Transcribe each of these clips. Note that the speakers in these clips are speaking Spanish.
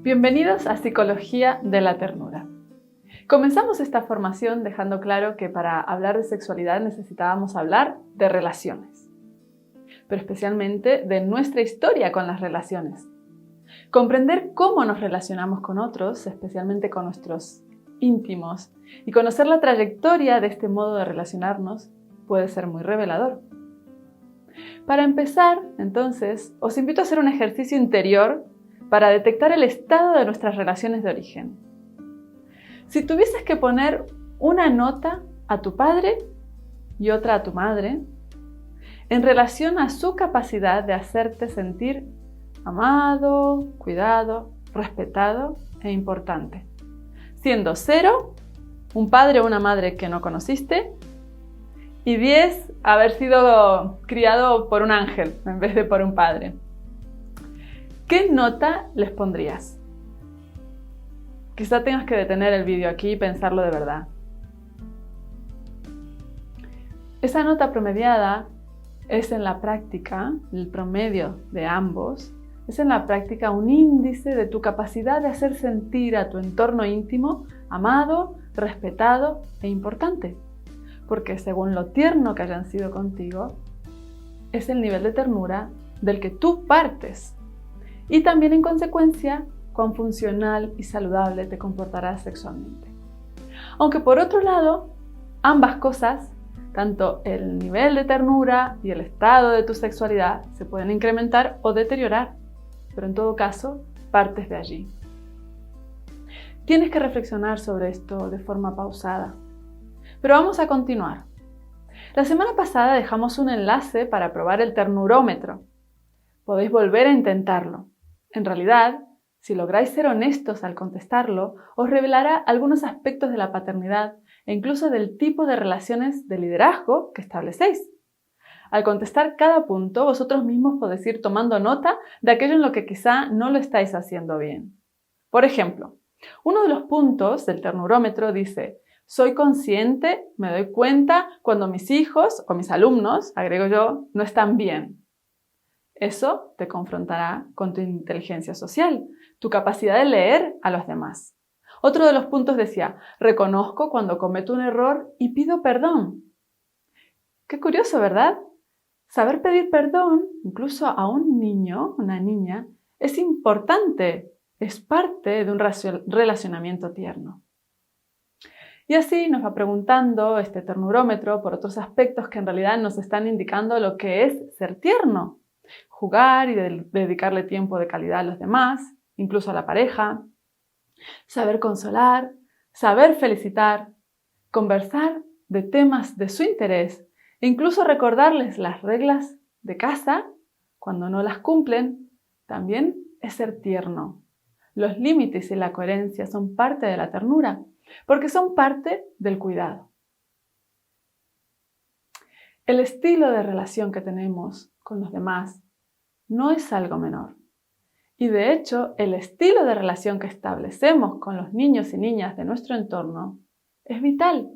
Bienvenidos a Psicología de la Ternura. Comenzamos esta formación dejando claro que para hablar de sexualidad necesitábamos hablar de relaciones, pero especialmente de nuestra historia con las relaciones. Comprender cómo nos relacionamos con otros, especialmente con nuestros íntimos, y conocer la trayectoria de este modo de relacionarnos puede ser muy revelador. Para empezar, entonces, os invito a hacer un ejercicio interior para detectar el estado de nuestras relaciones de origen. Si tuvieses que poner una nota a tu padre y otra a tu madre, en relación a su capacidad de hacerte sentir amado, cuidado, respetado e importante, siendo 0, un padre o una madre que no conociste, y 10, haber sido criado por un ángel en vez de por un padre. ¿Qué nota les pondrías? Quizá tengas que detener el vídeo aquí y pensarlo de verdad. Esa nota promediada es en la práctica, el promedio de ambos, es en la práctica un índice de tu capacidad de hacer sentir a tu entorno íntimo amado, respetado e importante. Porque según lo tierno que hayan sido contigo, es el nivel de ternura del que tú partes. Y también en consecuencia, cuán funcional y saludable te comportarás sexualmente. Aunque por otro lado, ambas cosas, tanto el nivel de ternura y el estado de tu sexualidad, se pueden incrementar o deteriorar, pero en todo caso, partes de allí. Tienes que reflexionar sobre esto de forma pausada. Pero vamos a continuar. La semana pasada dejamos un enlace para probar el ternurómetro. Podéis volver a intentarlo. En realidad, si lográis ser honestos al contestarlo, os revelará algunos aspectos de la paternidad e incluso del tipo de relaciones de liderazgo que establecéis. Al contestar cada punto, vosotros mismos podéis ir tomando nota de aquello en lo que quizá no lo estáis haciendo bien. Por ejemplo, uno de los puntos del ternurómetro dice: soy consciente, me doy cuenta cuando mis hijos o mis alumnos, agrego yo, no están bien. Eso te confrontará con tu inteligencia social, tu capacidad de leer a los demás. Otro de los puntos decía: reconozco cuando cometo un error y pido perdón. Qué curioso, ¿verdad? Saber pedir perdón, incluso a un niño, una niña, es importante, es parte de un relacionamiento tierno. Y así nos va preguntando este ternurómetro por otros aspectos que en realidad nos están indicando lo que es ser tierno. Jugar y dedicarle tiempo de calidad a los demás, incluso a la pareja. Saber consolar, saber felicitar, conversar de temas de su interés e incluso recordarles las reglas de casa cuando no las cumplen, también es ser tierno. Los límites y la coherencia son parte de la ternura, porque son parte del cuidado. El estilo de relación que tenemos con los demás no es algo menor. Y de hecho, el estilo de relación que establecemos con los niños y niñas de nuestro entorno es vital.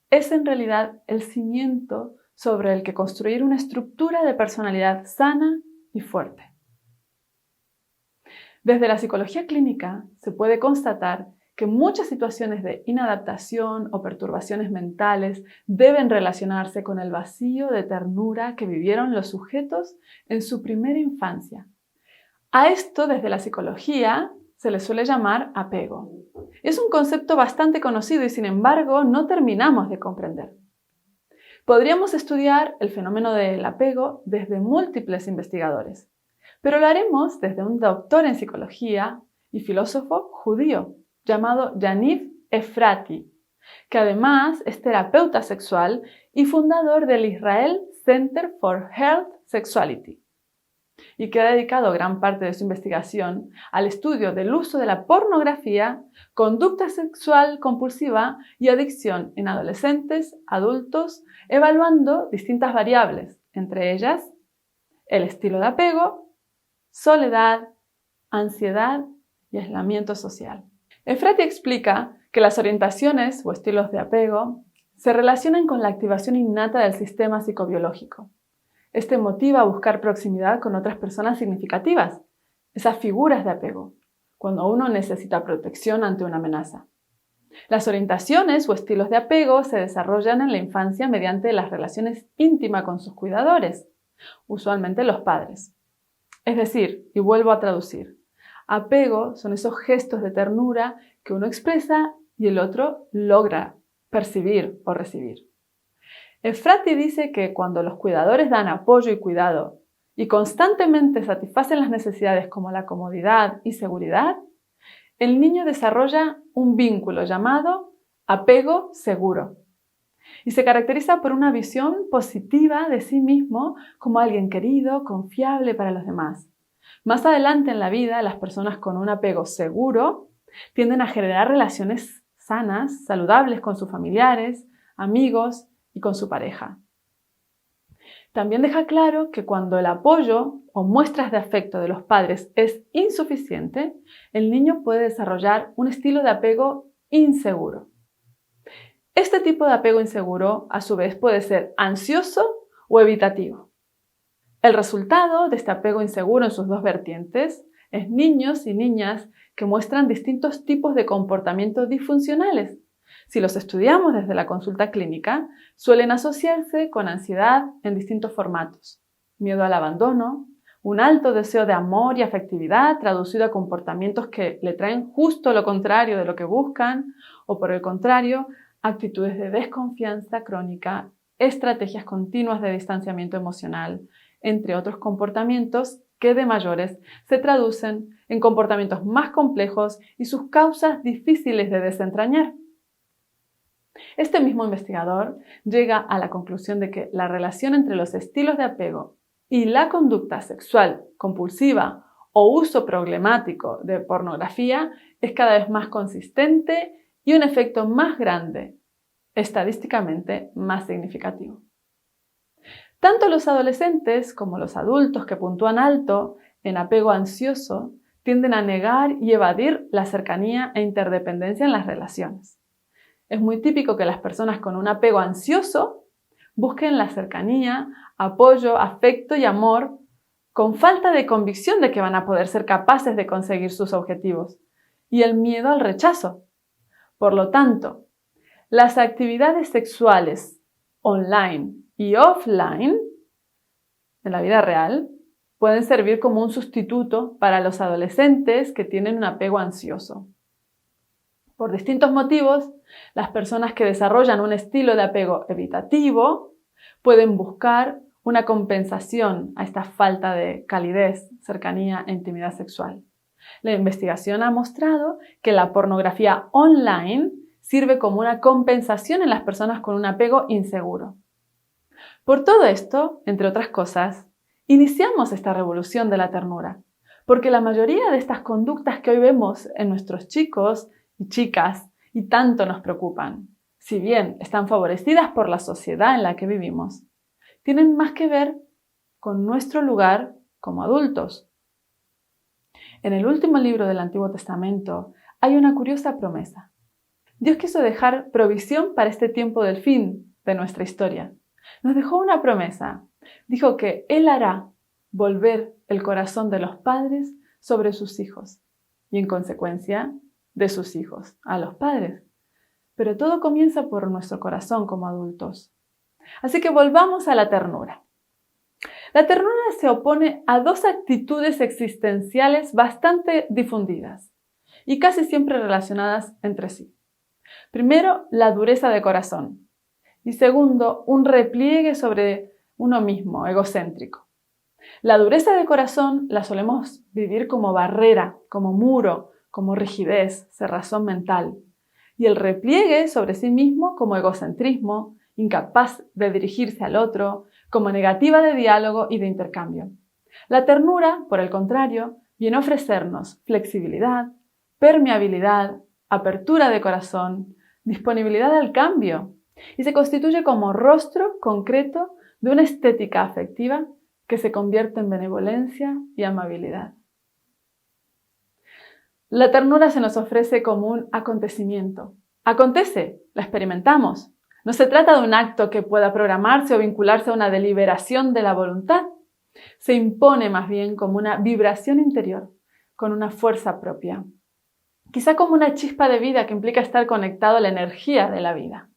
Es en realidad el cimiento sobre el que construir una estructura de personalidad sana y fuerte. Desde la psicología clínica se puede constatar que muchas situaciones de inadaptación o perturbaciones mentales deben relacionarse con el vacío de ternura que vivieron los sujetos en su primera infancia. A esto, desde la psicología, se le suele llamar apego. Es un concepto bastante conocido y, sin embargo, no terminamos de comprender. Podríamos estudiar el fenómeno del apego desde múltiples investigadores, pero lo haremos desde un doctor en psicología y filósofo judío, llamado Yaniv Efrati, que además es terapeuta sexual y fundador del Israel Center for Health Sexuality, y que ha dedicado gran parte de su investigación al estudio del uso de la pornografía, conducta sexual compulsiva y adicción en adolescentes, adultos, evaluando distintas variables, entre ellas el estilo de apego, soledad, ansiedad y aislamiento social. Efrati explica que las orientaciones o estilos de apego se relacionan con la activación innata del sistema psicobiológico. Este motiva a buscar proximidad con otras personas significativas, esas figuras de apego, cuando uno necesita protección ante una amenaza. Las orientaciones o estilos de apego se desarrollan en la infancia mediante las relaciones íntimas con sus cuidadores, usualmente los padres. Es decir, y vuelvo a traducir, apego son esos gestos de ternura que uno expresa y el otro logra percibir o recibir. Efrati dice que cuando los cuidadores dan apoyo y cuidado y constantemente satisfacen las necesidades como la comodidad y seguridad, el niño desarrolla un vínculo llamado apego seguro y se caracteriza por una visión positiva de sí mismo como alguien querido, confiable para los demás. Más adelante en la vida, las personas con un apego seguro tienden a generar relaciones sanas, saludables con sus familiares, amigos y con su pareja. También deja claro que cuando el apoyo o muestras de afecto de los padres es insuficiente, el niño puede desarrollar un estilo de apego inseguro. Este tipo de apego inseguro, a su vez, puede ser ansioso o evitativo. El resultado de este apego inseguro en sus dos vertientes es niños y niñas que muestran distintos tipos de comportamientos disfuncionales. Si los estudiamos desde la consulta clínica, suelen asociarse con ansiedad en distintos formatos. Miedo al abandono, un alto deseo de amor y afectividad traducido a comportamientos que le traen justo lo contrario de lo que buscan, o por el contrario, actitudes de desconfianza crónica, estrategias continuas de distanciamiento emocional, entre otros comportamientos que de mayores se traducen en comportamientos más complejos y sus causas difíciles de desentrañar. Este mismo investigador llega a la conclusión de que la relación entre los estilos de apego y la conducta sexual compulsiva o uso problemático de pornografía es cada vez más consistente y un efecto más grande, estadísticamente más significativo. Tanto los adolescentes como los adultos que puntúan alto en apego ansioso tienden a negar y evadir la cercanía e interdependencia en las relaciones. Es muy típico que las personas con un apego ansioso busquen la cercanía, apoyo, afecto y amor con falta de convicción de que van a poder ser capaces de conseguir sus objetivos y el miedo al rechazo. Por lo tanto, las actividades sexuales online y offline en la vida real pueden servir como un sustituto para los adolescentes que tienen un apego ansioso. Por distintos motivos, las personas que desarrollan un estilo de apego evitativo pueden buscar una compensación a esta falta de calidez, cercanía e intimidad sexual. La investigación ha mostrado que la pornografía online sirve como una compensación en las personas con un apego inseguro. Por todo esto, entre otras cosas, iniciamos esta revolución de la ternura, porque la mayoría de estas conductas que hoy vemos en nuestros chicos y chicas y tanto nos preocupan, si bien están favorecidas por la sociedad en la que vivimos, tienen más que ver con nuestro lugar como adultos. En el último libro del Antiguo Testamento hay una curiosa promesa. Dios quiso dejar provisión para este tiempo del fin de nuestra historia. Nos dejó una promesa. Dijo que Él hará volver el corazón de los padres sobre sus hijos y, en consecuencia, de sus hijos a los padres. Pero todo comienza por nuestro corazón como adultos. Así que volvamos a la ternura. La ternura se opone a dos actitudes existenciales bastante difundidas y casi siempre relacionadas entre sí. Primero, la dureza de corazón y segundo, un repliegue sobre uno mismo, egocéntrico. La dureza de corazón la solemos vivir como barrera, como muro, como rigidez, cerrazón mental, y el repliegue sobre sí mismo como egocentrismo, incapaz de dirigirse al otro, como negativa de diálogo y de intercambio. La ternura, por el contrario, viene a ofrecernos flexibilidad, permeabilidad, apertura de corazón, disponibilidad al cambio, y se constituye como rostro concreto de una estética afectiva que se convierte en benevolencia y amabilidad. La ternura se nos ofrece como un acontecimiento. Acontece, la experimentamos. No se trata de un acto que pueda programarse o vincularse a una deliberación de la voluntad. Se impone más bien como una vibración interior, con una fuerza propia. Quizá como una chispa de vida que implica estar conectado a la energía de la vida.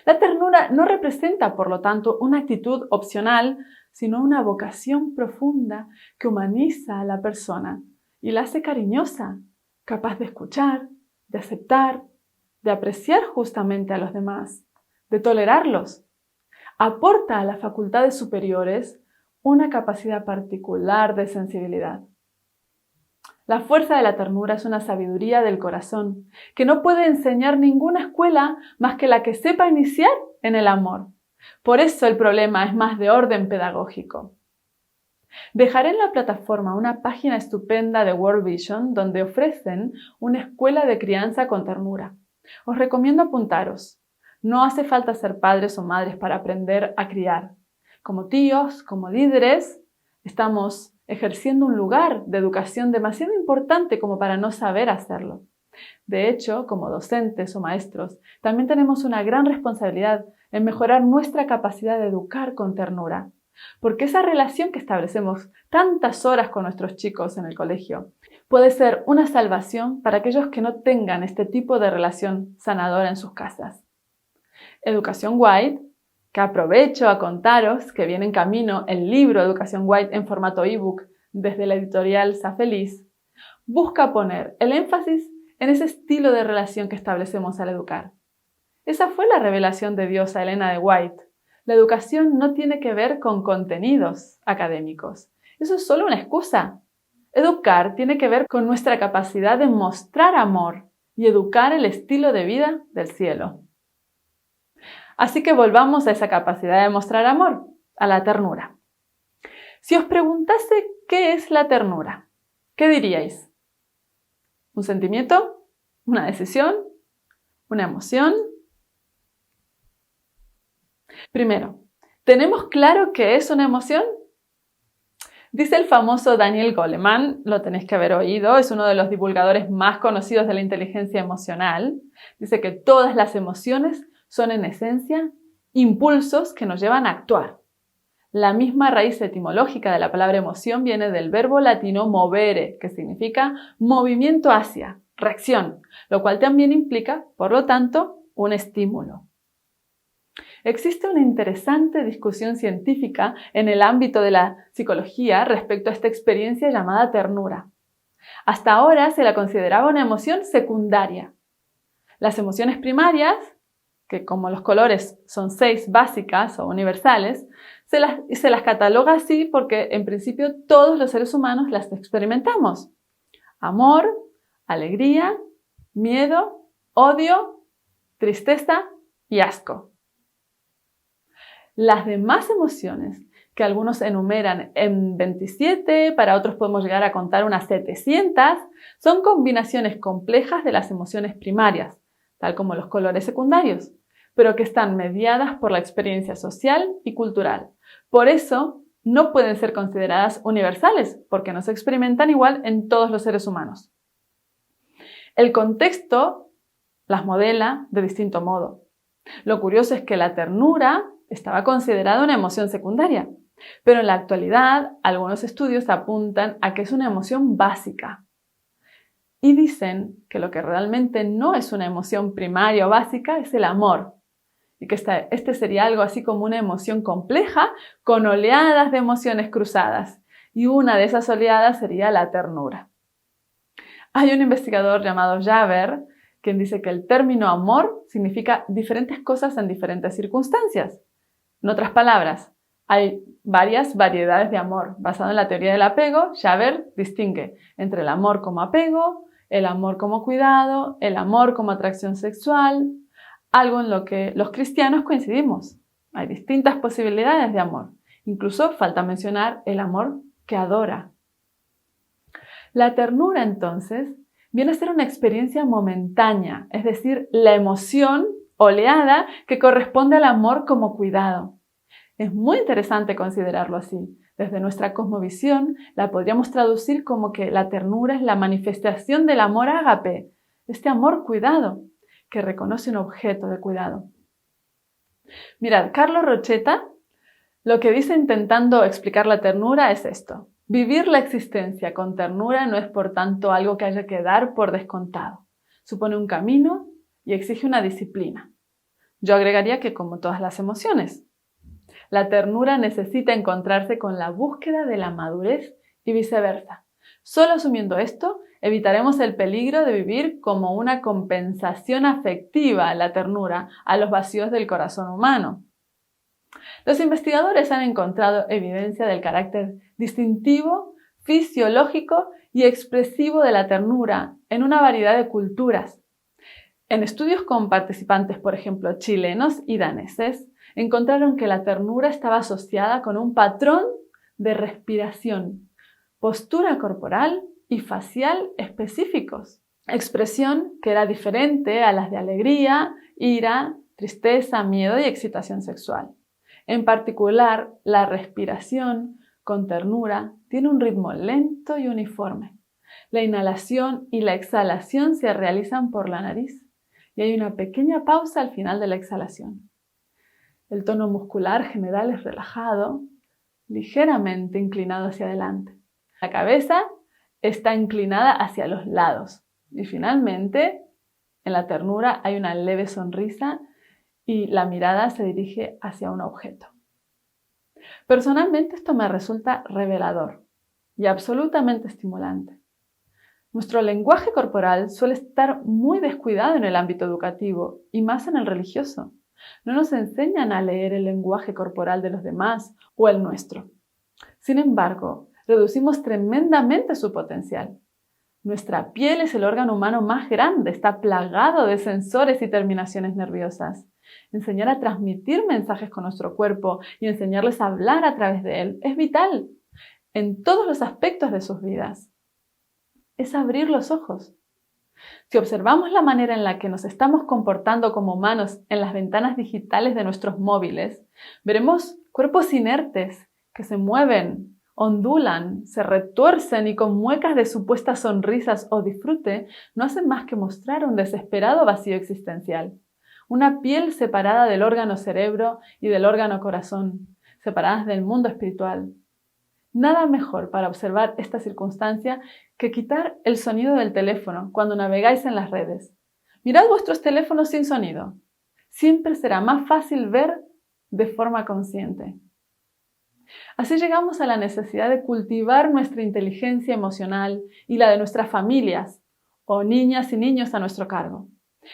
La ternura no representa, por lo tanto, una actitud opcional, sino una vocación profunda que humaniza a la persona y la hace cariñosa, capaz de escuchar, de aceptar, de apreciar justamente a los demás, de tolerarlos. Aporta a las facultades superiores una capacidad particular de sensibilidad. La fuerza de la ternura es una sabiduría del corazón que no puede enseñar ninguna escuela más que la que sepa iniciar en el amor. Por eso el problema es más de orden pedagógico. Dejaré en la plataforma una página estupenda de World Vision donde ofrecen una escuela de crianza con ternura. Os recomiendo apuntaros. No hace falta ser padres o madres para aprender a criar. Como tíos, como líderes, estamos ejerciendo un lugar de educación demasiado importante como para no saber hacerlo. De hecho, como docentes o maestros, también tenemos una gran responsabilidad en mejorar nuestra capacidad de educar con ternura. Porque esa relación que establecemos tantas horas con nuestros chicos en el colegio puede ser una salvación para aquellos que no tengan este tipo de relación sanadora en sus casas. Educación White, que aprovecho a contaros que viene en camino el libro Educación White en formato ebook desde la editorial Sa Feliz, busca poner el énfasis en ese estilo de relación que establecemos al educar. Esa fue la revelación de Dios a Elena de White. La educación no tiene que ver con contenidos académicos. Eso es solo una excusa. Educar tiene que ver con nuestra capacidad de mostrar amor y educar el estilo de vida del cielo. Así que volvamos a esa capacidad de mostrar amor, a la ternura. Si os preguntase qué es la ternura, ¿qué diríais? ¿Un sentimiento? ¿Una decisión? ¿Una emoción? Primero, ¿tenemos claro qué es una emoción? Dice el famoso Daniel Goleman, lo tenéis que haber oído, es uno de los divulgadores más conocidos de la inteligencia emocional. Dice que todas las emociones son en esencia impulsos que nos llevan a actuar. La misma raíz etimológica de la palabra emoción viene del verbo latino movere, que significa movimiento hacia, reacción, lo cual también implica, por lo tanto, un estímulo. Existe una interesante discusión científica en el ámbito de la psicología respecto a esta experiencia llamada ternura. Hasta ahora se la consideraba una emoción secundaria. Las emociones primarias, que como los colores son 6 básicas o universales, se las cataloga así porque en principio todos los seres humanos las experimentamos. Amor, alegría, miedo, odio, tristeza y asco. Las demás emociones, que algunos enumeran en 27, para otros podemos llegar a contar unas 700, son combinaciones complejas de las emociones primarias, tal como los colores secundarios, pero que están mediadas por la experiencia social y cultural. Por eso, no pueden ser consideradas universales, porque no se experimentan igual en todos los seres humanos. El contexto las modela de distinto modo. Lo curioso es que la ternura estaba considerada una emoción secundaria, pero en la actualidad algunos estudios apuntan a que es una emoción básica. Y dicen que lo que realmente no es una emoción primaria o básica es el amor. Y que este sería algo así como una emoción compleja con oleadas de emociones cruzadas. Y una de esas oleadas sería la ternura. Hay un investigador llamado Javer quien dice que el término amor significa diferentes cosas en diferentes circunstancias. En otras palabras, hay varias variedades de amor. Basado en la teoría del apego, Javer distingue entre el amor como apego, el amor como cuidado, el amor como atracción sexual, algo en lo que los cristianos coincidimos. Hay distintas posibilidades de amor. Incluso falta mencionar el amor que adora. La ternura, entonces, viene a ser una experiencia momentánea, es decir, la emoción oleada que corresponde al amor como cuidado. Es muy interesante considerarlo así. Desde nuestra cosmovisión, la podríamos traducir como que la ternura es la manifestación del amor ágape, este amor cuidado, que reconoce un objeto de cuidado. Mirad, Carlo Rochetta lo que dice intentando explicar la ternura es esto. Vivir la existencia con ternura no es, por tanto, algo que haya que dar por descontado. Supone un camino y exige una disciplina. Yo agregaría que, como todas las emociones, la ternura necesita encontrarse con la búsqueda de la madurez y viceversa. Solo asumiendo esto, evitaremos el peligro de vivir como una compensación afectiva, la ternura, a los vacíos del corazón humano. Los investigadores han encontrado evidencia del carácter distintivo, fisiológico y expresivo de la ternura en una variedad de culturas. En estudios con participantes, por ejemplo, chilenos y daneses, encontraron que la ternura estaba asociada con un patrón de respiración, postura corporal y facial específicos, expresión que era diferente a las de alegría, ira, tristeza, miedo y excitación sexual. En particular, la respiración con ternura tiene un ritmo lento y uniforme. La inhalación y la exhalación se realizan por la nariz y hay una pequeña pausa al final de la exhalación. El tono muscular general es relajado, ligeramente inclinado hacia adelante. La cabeza está inclinada hacia los lados. Y finalmente, en la ternura hay una leve sonrisa y la mirada se dirige hacia un objeto. Personalmente esto me resulta revelador y absolutamente estimulante. Nuestro lenguaje corporal suele estar muy descuidado en el ámbito educativo y más en el religioso. No nos enseñan a leer el lenguaje corporal de los demás o el nuestro. Sin embargo, reducimos tremendamente su potencial. Nuestra piel es el órgano humano más grande, está plagado de sensores y terminaciones nerviosas. Enseñar a transmitir mensajes con nuestro cuerpo y enseñarles a hablar a través de él es vital en todos los aspectos de sus vidas. Es abrir los ojos. Si observamos la manera en la que nos estamos comportando como humanos en las ventanas digitales de nuestros móviles, veremos cuerpos inertes que se mueven, ondulan, se retuercen y con muecas de supuestas sonrisas o disfrute no hacen más que mostrar un desesperado vacío existencial. Una piel separada del órgano cerebro y del órgano corazón, separadas del mundo espiritual. Nada mejor para observar esta circunstancia que quitar el sonido del teléfono cuando navegáis en las redes. Mirad vuestros teléfonos sin sonido. Siempre será más fácil ver de forma consciente. Así llegamos a la necesidad de cultivar nuestra inteligencia emocional y la de nuestras familias o niñas y niños a nuestro cargo.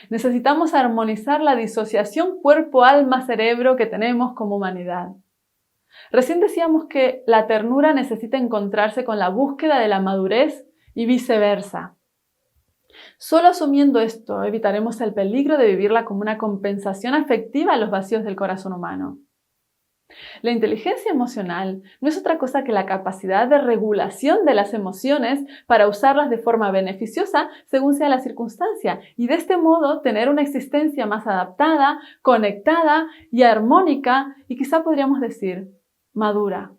Necesitamos armonizar la disociación cuerpo-alma-cerebro que tenemos como humanidad. Recién decíamos que la ternura necesita encontrarse con la búsqueda de la madurez y viceversa. Solo asumiendo esto evitaremos el peligro de vivirla como una compensación afectiva a los vacíos del corazón humano. La inteligencia emocional no es otra cosa que la capacidad de regulación de las emociones para usarlas de forma beneficiosa según sea la circunstancia y de este modo tener una existencia más adaptada, conectada y armónica y quizá podríamos decir madura.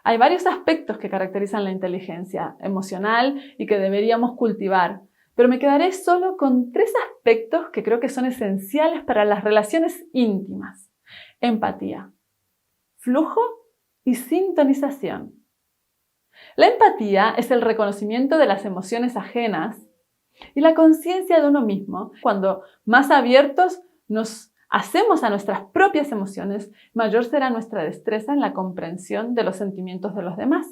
Hay varios aspectos que caracterizan la inteligencia emocional y que deberíamos cultivar, pero me quedaré solo con 3 aspectos que creo que son esenciales para las relaciones íntimas. Empatía, flujo y sintonización. La empatía es el reconocimiento de las emociones ajenas y la conciencia de uno mismo. Cuando más abiertos nos hacemos a nuestras propias emociones, mayor será nuestra destreza en la comprensión de los sentimientos de los demás.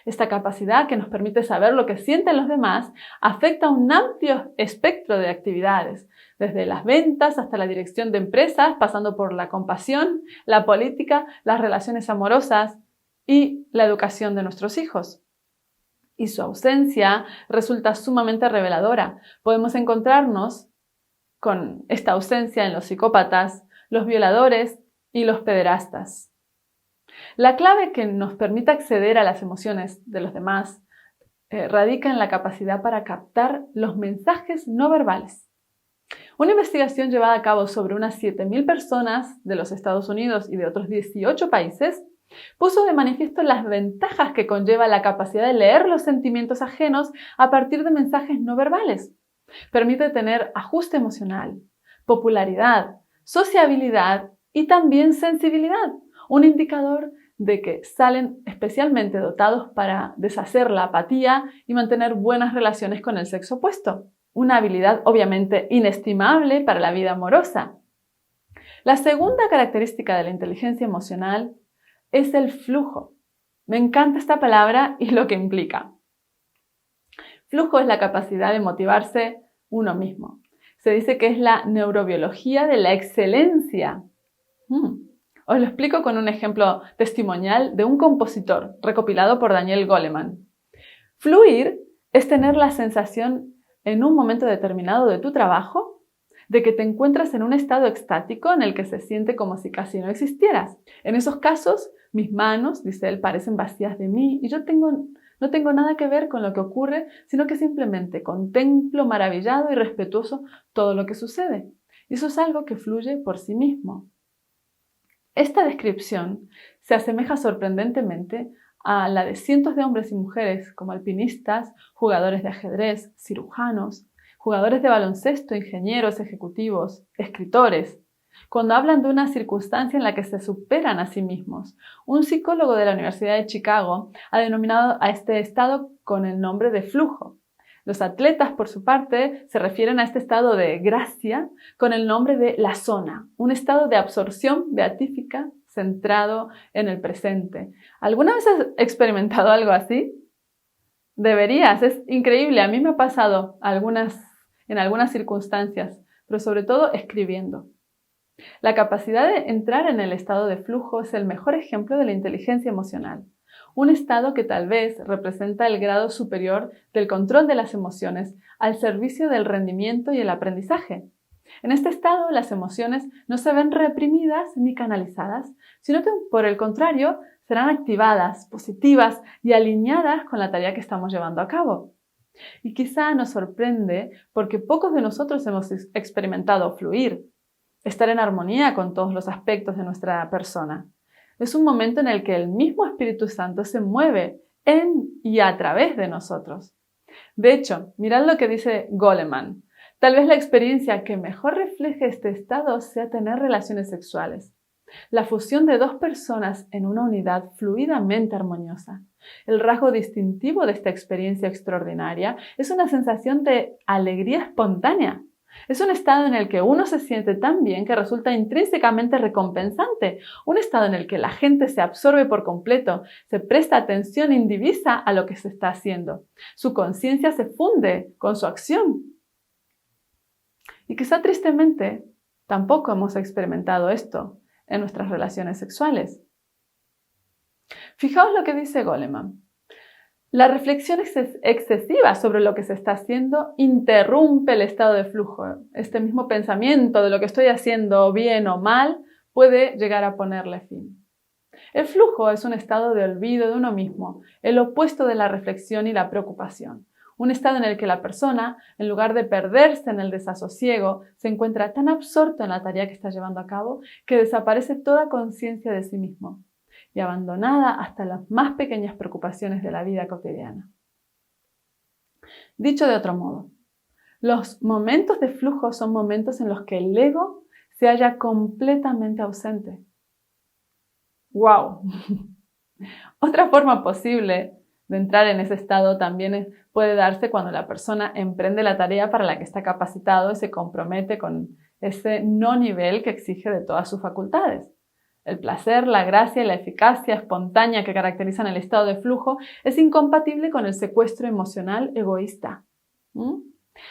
Esta capacidad que nos permite saber lo que sienten los demás afecta a un amplio espectro de actividades, desde las ventas hasta la dirección de empresas, pasando por la compasión, la política, las relaciones amorosas y la educación de nuestros hijos. Y su ausencia resulta sumamente reveladora. Podemos encontrarnos con esta ausencia en los psicópatas, los violadores y los pederastas. La clave que nos permite acceder a las emociones de los demás radica en la capacidad para captar los mensajes no verbales. Una investigación llevada a cabo sobre unas 7.000 personas de los Estados Unidos y de otros 18 países puso de manifiesto las ventajas que conlleva la capacidad de leer los sentimientos ajenos a partir de mensajes no verbales. Permite tener ajuste emocional, popularidad, sociabilidad y también sensibilidad, un indicador de que salen especialmente dotados para deshacer la apatía y mantener buenas relaciones con el sexo opuesto. Una habilidad obviamente inestimable para la vida amorosa. La segunda característica de la inteligencia emocional es el flujo. Me encanta esta palabra y lo que implica. Flujo es la capacidad de motivarse uno mismo. Se dice que es la neurobiología de la excelencia. Os lo explico con un ejemplo testimonial de un compositor recopilado por Daniel Goleman. Fluir es tener la sensación en un momento determinado de tu trabajo de que te encuentras en un estado extático en el que se siente como si casi no existieras. En esos casos, mis manos, dice él, parecen vacías de mí y yo no tengo nada que ver con lo que ocurre, sino que simplemente contemplo maravillado y respetuoso todo lo que sucede. Y eso es algo que fluye por sí mismo. Esta descripción se asemeja sorprendentemente a la de cientos de hombres y mujeres como alpinistas, jugadores de ajedrez, cirujanos, jugadores de baloncesto, ingenieros, ejecutivos, escritores, cuando hablan de una circunstancia en la que se superan a sí mismos. Un psicólogo de la Universidad de Chicago ha denominado a este estado con el nombre de flujo. Los atletas, por su parte, se refieren a este estado de gracia con el nombre de la zona, un estado de absorción beatífica centrado en el presente. ¿Alguna vez has experimentado algo así? Deberías, es increíble. A mí me ha pasado en algunas circunstancias, pero sobre todo escribiendo. La capacidad de entrar en el estado de flujo es el mejor ejemplo de la inteligencia emocional. Un estado que tal vez representa el grado superior del control de las emociones al servicio del rendimiento y el aprendizaje. En este estado, las emociones no se ven reprimidas ni canalizadas, sino que, por el contrario, serán activadas, positivas y alineadas con la tarea que estamos llevando a cabo. Y quizá nos sorprende porque pocos de nosotros hemos experimentado fluir, estar en armonía con todos los aspectos de nuestra persona. Es un momento en el que el mismo Espíritu Santo se mueve en y a través de nosotros. De hecho, mirad lo que dice Goleman. Tal vez la experiencia que mejor refleje este estado sea tener relaciones sexuales. La fusión de dos personas en una unidad fluidamente armoniosa. El rasgo distintivo de esta experiencia extraordinaria es una sensación de alegría espontánea. Es un estado en el que uno se siente tan bien que resulta intrínsecamente recompensante. Un estado en el que la gente se absorbe por completo, se presta atención indivisa a lo que se está haciendo. Su conciencia se funde con su acción. Y quizá tristemente tampoco hemos experimentado esto en nuestras relaciones sexuales. Fijaos lo que dice Goleman. La reflexión excesiva sobre lo que se está haciendo interrumpe el estado de flujo. Este mismo pensamiento de lo que estoy haciendo bien o mal puede llegar a ponerle fin. El flujo es un estado de olvido de uno mismo, el opuesto de la reflexión y la preocupación. Un estado en el que la persona, en lugar de perderse en el desasosiego, se encuentra tan absorto en la tarea que está llevando a cabo que desaparece toda conciencia de sí mismo y abandonada hasta las más pequeñas preocupaciones de la vida cotidiana. Dicho de otro modo, los momentos de flujo son momentos en los que el ego se halla completamente ausente. ¡Wow! Otra forma posible de entrar en ese estado también puede darse cuando la persona emprende la tarea para la que está capacitado y se compromete con ese no nivel que exige de todas sus facultades. El placer, la gracia y la eficacia espontánea que caracterizan el estado de flujo es incompatible con el secuestro emocional egoísta.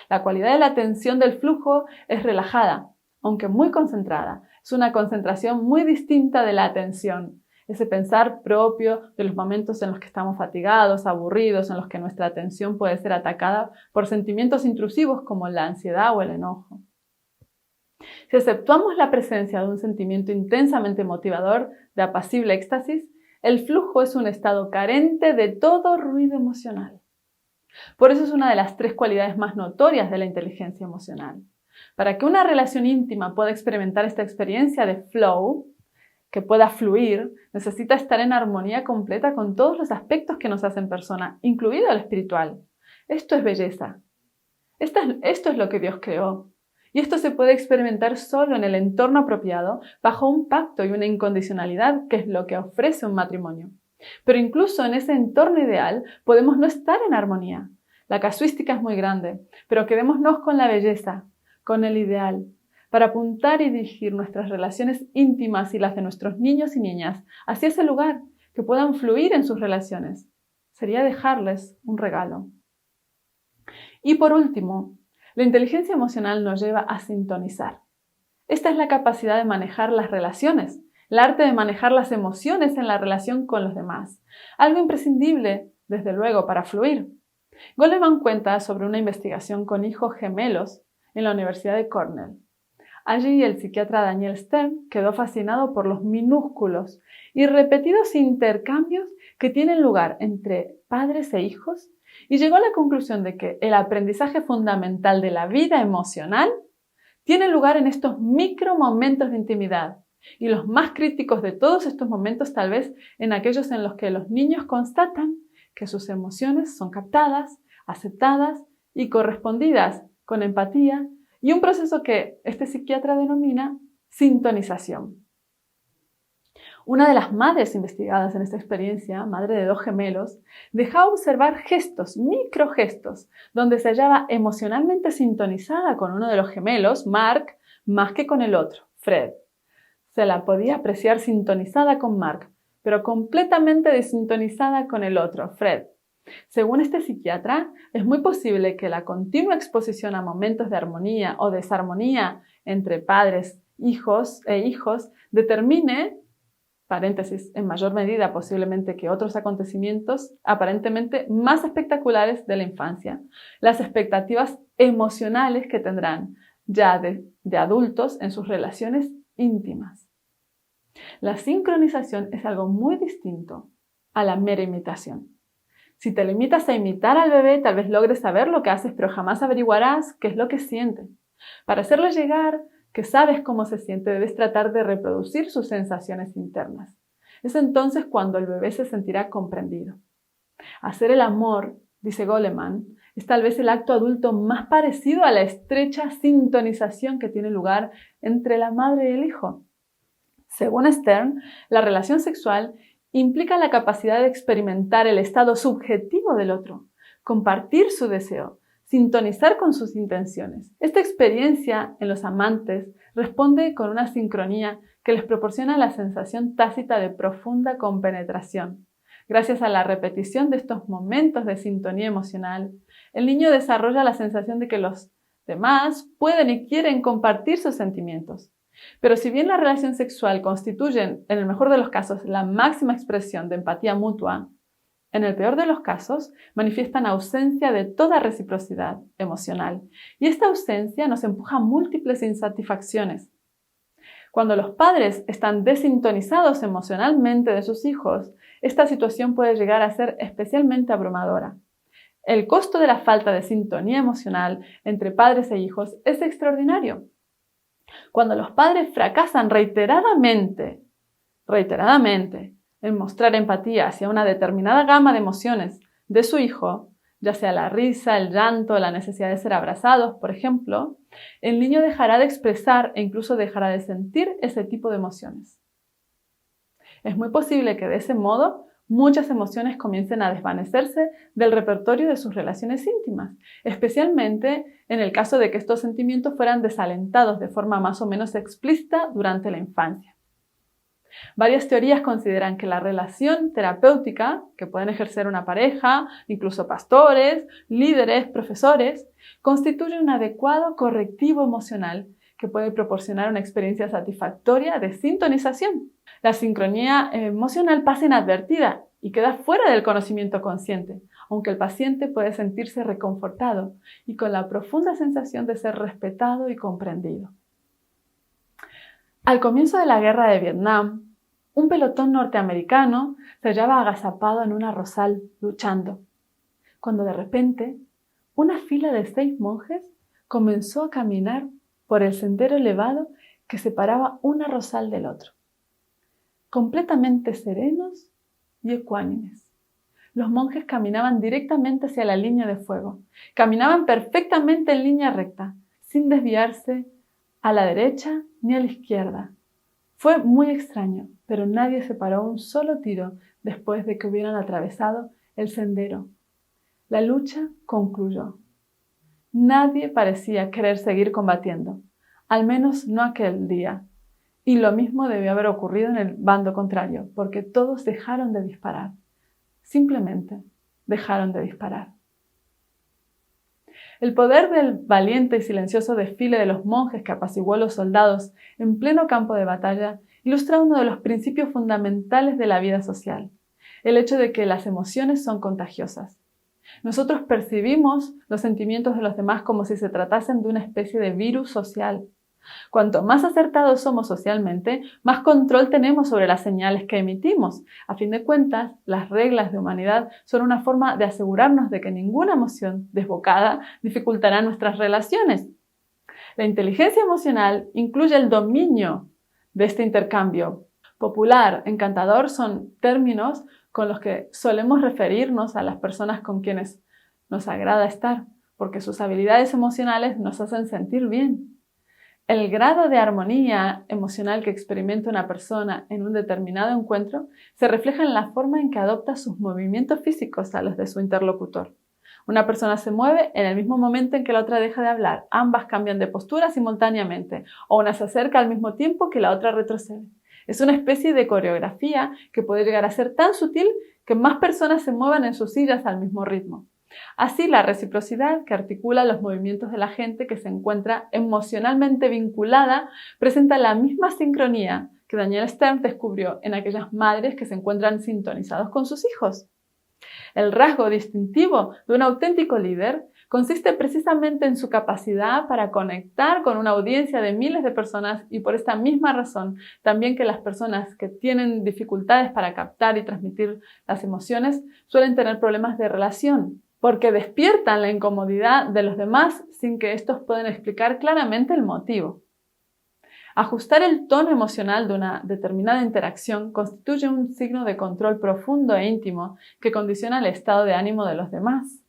La cualidad de la atención del flujo es relajada, aunque muy concentrada. Es una concentración muy distinta de la atención, ese pensar propio de los momentos en los que estamos fatigados, aburridos, en los que nuestra atención puede ser atacada por sentimientos intrusivos como la ansiedad o el enojo. Si aceptamos la presencia de un sentimiento intensamente motivador de apacible éxtasis, el flujo es un estado carente de todo ruido emocional. Por eso es una de las 3 cualidades más notorias de la inteligencia emocional. Para que una relación íntima pueda experimentar esta experiencia de flow, que pueda fluir, necesita estar en armonía completa con todos los aspectos que nos hacen persona, incluido el espiritual. Esto es belleza. Esto es lo que Dios creó. Y esto se puede experimentar solo en el entorno apropiado, bajo un pacto y una incondicionalidad, que es lo que ofrece un matrimonio. Pero incluso en ese entorno ideal podemos no estar en armonía. La casuística es muy grande, pero quedémonos con la belleza, con el ideal, para apuntar y dirigir nuestras relaciones íntimas y las de nuestros niños y niñas hacia ese lugar, que puedan fluir en sus relaciones. Sería dejarles un regalo. Y por último, la inteligencia emocional nos lleva a sintonizar. Esta es la capacidad de manejar las relaciones, el arte de manejar las emociones en la relación con los demás. Algo imprescindible, desde luego, para fluir. Goleman cuenta sobre una investigación con hijos gemelos en la Universidad de Cornell. Allí el psiquiatra Daniel Stern quedó fascinado por los minúsculos y repetidos intercambios que tienen lugar entre padres e hijos y llegó a la conclusión de que el aprendizaje fundamental de la vida emocional tiene lugar en estos micro momentos de intimidad, y los más críticos de todos estos momentos tal vez en aquellos en los que los niños constatan que sus emociones son captadas, aceptadas y correspondidas con empatía y un proceso que este psiquiatra denomina sintonización. Una de las madres investigadas en esta experiencia, madre de 2 gemelos, dejaba observar gestos, microgestos, donde se hallaba emocionalmente sintonizada con uno de los gemelos, Mark, más que con el otro, Fred. Se la podía apreciar sintonizada con Mark, pero completamente desintonizada con el otro, Fred. Según este psiquiatra, es muy posible que la continua exposición a momentos de armonía o desarmonía entre padres, hijos determine, paréntesis, en mayor medida posiblemente que otros acontecimientos aparentemente más espectaculares de la infancia, las expectativas emocionales que tendrán ya de adultos en sus relaciones íntimas. La sincronización es algo muy distinto a la mera imitación. Si te limitas a imitar al bebé, tal vez logres saber lo que haces, pero jamás averiguarás qué es lo que siente. Para hacerle llegar que sabes cómo se siente, debes tratar de reproducir sus sensaciones internas. Es entonces cuando el bebé se sentirá comprendido. Hacer el amor, dice Goleman, es tal vez el acto adulto más parecido a la estrecha sintonización que tiene lugar entre la madre y el hijo. Según Stern, la relación sexual implica la capacidad de experimentar el estado subjetivo del otro, compartir su deseo, sintonizar con sus intenciones. Esta experiencia en los amantes responde con una sincronía que les proporciona la sensación tácita de profunda compenetración. Gracias a la repetición de estos momentos de sintonía emocional, el niño desarrolla la sensación de que los demás pueden y quieren compartir sus sentimientos. Pero si bien la relación sexual constituye, en el mejor de los casos, la máxima expresión de empatía mutua, en el peor de los casos manifiestan ausencia de toda reciprocidad emocional. Y esta ausencia nos empuja a múltiples insatisfacciones. Cuando los padres están desintonizados emocionalmente de sus hijos, esta situación puede llegar a ser especialmente abrumadora. El costo de la falta de sintonía emocional entre padres e hijos es extraordinario. Cuando los padres fracasan reiteradamente en mostrar empatía hacia una determinada gama de emociones de su hijo, ya sea la risa, el llanto, la necesidad de ser abrazados, por ejemplo, el niño dejará de expresar e incluso dejará de sentir ese tipo de emociones. Es muy posible que de ese modo muchas emociones comiencen a desvanecerse del repertorio de sus relaciones íntimas, especialmente en el caso de que estos sentimientos fueran desalentados de forma más o menos explícita durante la infancia. Varias teorías consideran que la relación terapéutica que pueden ejercer una pareja, incluso pastores, líderes, profesores, constituye un adecuado correctivo emocional que puede proporcionar una experiencia satisfactoria de sintonización. La sincronía emocional pasa inadvertida y queda fuera del conocimiento consciente, aunque el paciente puede sentirse reconfortado y con la profunda sensación de ser respetado y comprendido. Al comienzo de la guerra de Vietnam, un pelotón norteamericano se hallaba agazapado en un arrozal luchando, cuando de repente una fila de 6 monjes comenzó a caminar por el sendero elevado que separaba un arrozal del otro, completamente serenos y ecuánimes. Los monjes caminaban directamente hacia la línea de fuego, caminaban perfectamente en línea recta, sin desviarse a la derecha ni a la izquierda. Fue muy extraño, pero nadie se paró un solo tiro después de que hubieran atravesado el sendero. La lucha concluyó. Nadie parecía querer seguir combatiendo, al menos no aquel día. Y lo mismo debió haber ocurrido en el bando contrario, porque todos dejaron de disparar. Simplemente dejaron de disparar. El poder del valiente y silencioso desfile de los monjes que apaciguó a los soldados en pleno campo de batalla ilustra uno de los principios fundamentales de la vida social, el hecho de que las emociones son contagiosas. Nosotros percibimos los sentimientos de los demás como si se tratasen de una especie de virus social. Cuanto más acertados somos socialmente, más control tenemos sobre las señales que emitimos. A fin de cuentas, las reglas de humanidad son una forma de asegurarnos de que ninguna emoción desbocada dificultará nuestras relaciones. La inteligencia emocional incluye el dominio de este intercambio. Popular, encantador son términos con los que solemos referirnos a las personas con quienes nos agrada estar, porque sus habilidades emocionales nos hacen sentir bien. El grado de armonía emocional que experimenta una persona en un determinado encuentro se refleja en la forma en que adopta sus movimientos físicos a los de su interlocutor. Una persona se mueve en el mismo momento en que la otra deja de hablar. Ambas cambian de postura simultáneamente, o una se acerca al mismo tiempo que la otra retrocede. Es una especie de coreografía que puede llegar a ser tan sutil que más personas se muevan en sus sillas al mismo ritmo. Así, la reciprocidad que articula los movimientos de la gente que se encuentra emocionalmente vinculada presenta la misma sincronía que Daniel Stern descubrió en aquellas madres que se encuentran sintonizados con sus hijos. El rasgo distintivo de un auténtico líder consiste precisamente en su capacidad para conectar con una audiencia de miles de personas y por esta misma razón también que las personas que tienen dificultades para captar y transmitir las emociones suelen tener problemas de relación, porque despiertan la incomodidad de los demás sin que estos puedan explicar claramente el motivo. Ajustar el tono emocional de una determinada interacción constituye un signo de control profundo e íntimo que condiciona el estado de ánimo de los demás.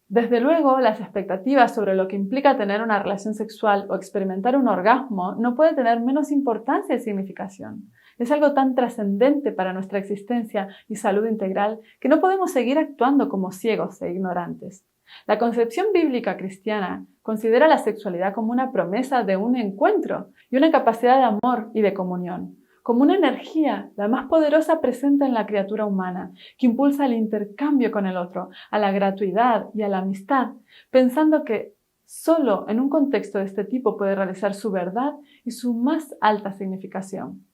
Desde luego, las expectativas sobre lo que implica tener una relación sexual o experimentar un orgasmo no puede tener menos importancia y significación. Es algo tan trascendente para nuestra existencia y salud integral que no podemos seguir actuando como ciegos e ignorantes. La concepción bíblica cristiana considera la sexualidad como una promesa de un encuentro y una capacidad de amor y de comunión, como una energía, la más poderosa presente en la criatura humana, que impulsa el intercambio con el otro, a la gratuidad y a la amistad, pensando que solo en un contexto de este tipo puede realizar su verdad y su más alta significación.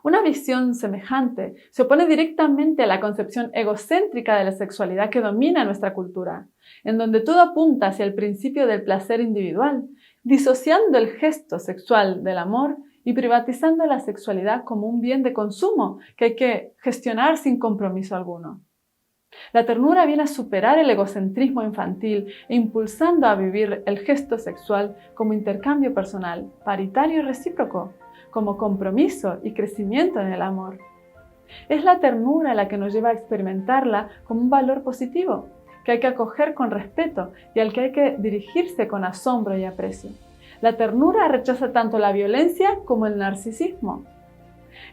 Una visión semejante se opone directamente a la concepción egocéntrica de la sexualidad que domina nuestra cultura, en donde todo apunta hacia el principio del placer individual, disociando el gesto sexual del amor y privatizando la sexualidad como un bien de consumo que hay que gestionar sin compromiso alguno. La ternura viene a superar el egocentrismo infantil e impulsando a vivir el gesto sexual como intercambio personal, paritario y recíproco, como compromiso y crecimiento en el amor. Es la ternura la que nos lleva a experimentarla como un valor positivo, que hay que acoger con respeto y al que hay que dirigirse con asombro y aprecio. La ternura rechaza tanto la violencia como el narcisismo.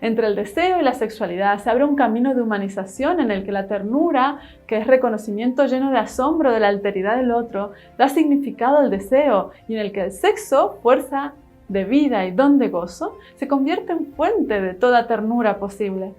Entre el deseo y la sexualidad se abre un camino de humanización en el que la ternura, que es reconocimiento lleno de asombro de la alteridad del otro, da significado al deseo y en el que el sexo, fuerza de vida y don de gozo, se convierte en fuente de toda ternura posible.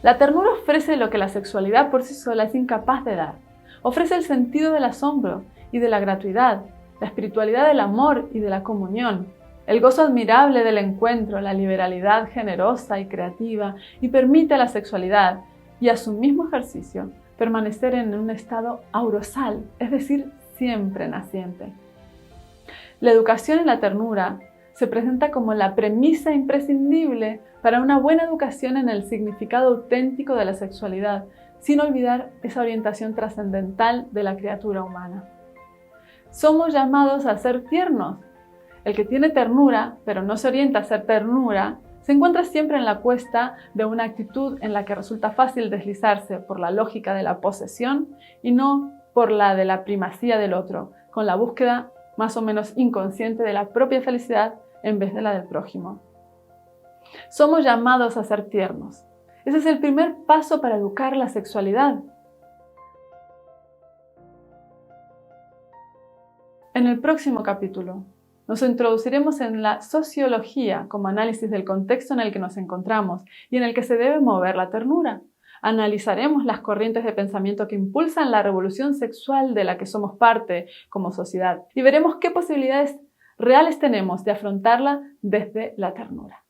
La ternura ofrece lo que la sexualidad por sí sola es incapaz de dar. Ofrece el sentido del asombro y de la gratuidad, la espiritualidad del amor y de la comunión, el gozo admirable del encuentro, la liberalidad generosa y creativa, y permite a la sexualidad y a su mismo ejercicio permanecer en un estado aurosal, es decir, siempre naciente. La educación en la ternura se presenta como la premisa imprescindible para una buena educación en el significado auténtico de la sexualidad, sin olvidar esa orientación trascendental de la criatura humana. Somos llamados a ser tiernos. El que tiene ternura, pero no se orienta a ser ternura, se encuentra siempre en la cuesta de una actitud en la que resulta fácil deslizarse por la lógica de la posesión y no por la de la primacía del otro, con la búsqueda más o menos inconsciente de la propia felicidad en vez de la del prójimo. Somos llamados a ser tiernos. Ese es el primer paso para educar la sexualidad. En el próximo capítulo, nos introduciremos en la sociología como análisis del contexto en el que nos encontramos y en el que se debe mover la ternura. Analizaremos las corrientes de pensamiento que impulsan la revolución sexual de la que somos parte como sociedad y veremos qué posibilidades reales tenemos de afrontarla desde la ternura.